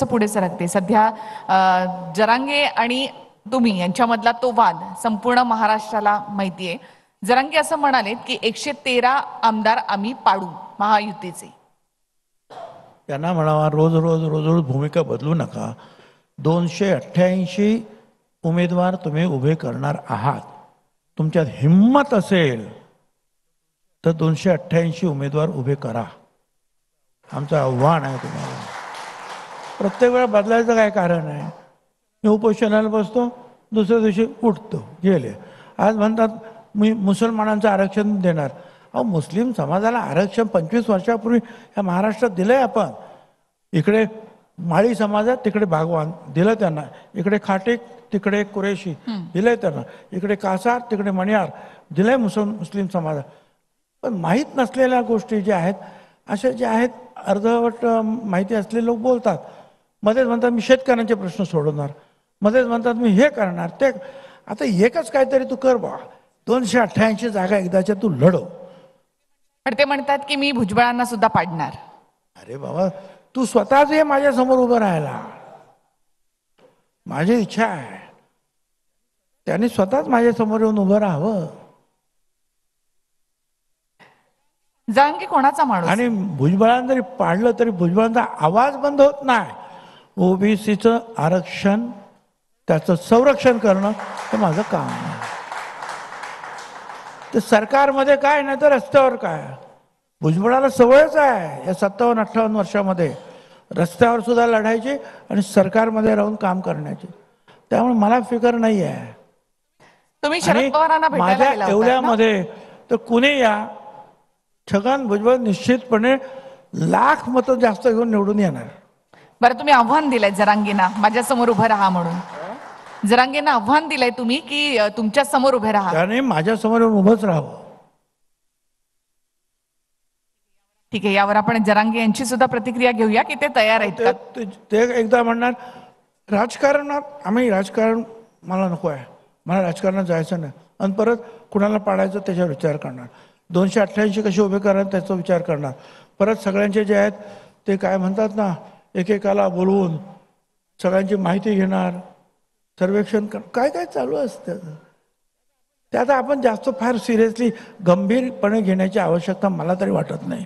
कसं पुढे सरकते सध्या जरांगे आणि तुम्ही यांच्यामधला तो वाद संपूर्ण महाराष्ट्राला माहिती आहे. जरांगे असं म्हणाले की 113 आमदार आम्ही पाडू महायुतीचे. त्यांना म्हणावा रोज रोज रोज रोज भूमिका बदलू नका. 288 उमेदवार तुम्ही उभे करणार आहात. तुमच्यात हिम्मत असेल तर 288 उमेदवार उभे करा. आमचं आव्हान आहे तुम्हाला. प्रत्येक वेळा बदलायचं काय कारण आहे? मी उपोषणाला बसतो, दुसऱ्या दिवशी उठतो, गेले. आज म्हणतात मी मुसलमानांचं आरक्षण देणार. अहो, मुस्लिम समाजाला आरक्षण 25 वर्षापूर्वी या महाराष्ट्रात दिलंय आपण. इकडे माळी समाजात, तिकडे भागवान दिलं त्यांना. इकडे खाटीक, तिकडे कुरेशी दिलंय त्यांना. इकडे कासार, तिकडे मणियार दिलंय मुस्लिम समाजात. पण माहीत नसलेल्या गोष्टी ज्या आहेत, अशा ज्या आहेत अर्धवट माहिती असलेले लोक बोलतात. मध्येच म्हणतात मी शेतकऱ्यांचे प्रश्न सोडवणार, मध्येच म्हणतात मी हे करणार ते. आता एकच काहीतरी तू कर बा. 288 जागा एकदाच्या तू लढव. पण ते म्हणतात की मी भुजबळांना सुद्धा पाडणार. अरे बाबा, तू स्वतःच ये माझ्या समोर उभं राहायला. माझी इच्छा आहे त्यांनी स्वतःच माझ्या समोर येऊन उभं राहावं. जरांगे कोणाचा माणूस? आणि भुजबळांना जरी पाडलं तरी भुजबळांचा आवाज बंद होत नाही. ओबीसीचं आरक्षण, त्याचं संरक्षण करणं हे माझं काम आहे. ते सरकारमध्ये काय नाही तर रस्त्यावर काय. भुजबळाला सवयच आहे या 57-58 वर्षामध्ये रस्त्यावर सुद्धा लढायची आणि सरकारमध्ये राहून काम करण्याची. त्यामुळे मला फिकर नाही आहे. तुम्ही शरद पवारांना भेटायला माझ्या गेला होता ना? येवल्यामध्ये तर कुणी या, छगन भुजबळ निश्चितपणे लाख मतं जास्त घेऊन निवडून येणार. बरं, तुम्ही आव्हान दिलंय जरांगेंना माझ्या समोर उभं राहा म्हणून. जरांगेंना आव्हान दिलंय तुम्ही की तुमच्या समोर उभे राहा. त्याने माझ्या समोर येऊन उभंच राहावं. ठीक आहे, यावर आपण जरांगे यांची सुद्धा प्रतिक्रिया घेऊया की ते तयार आहेत का. ते एकदा म्हणणार राजकारणात आम्ही राजकारण मला नको आहे, मला राजकारणात जायचं नाही. आणि परत कुणाला पाडायचं त्याच्यावर विचार करणार. 288 कसे उभे करणार त्याचा विचार करणार. परत सगळ्यांचे जे आहेत ते काय म्हणतात ना, एकेकाला बोलवून सगळ्यांची माहिती घेणार, सर्वेक्षण कर, काय काय चालू असतं. त्यात आपण जास्त फार सिरियसली गंभीरपणे घेण्याची आवश्यकता मला तरी वाटत नाही.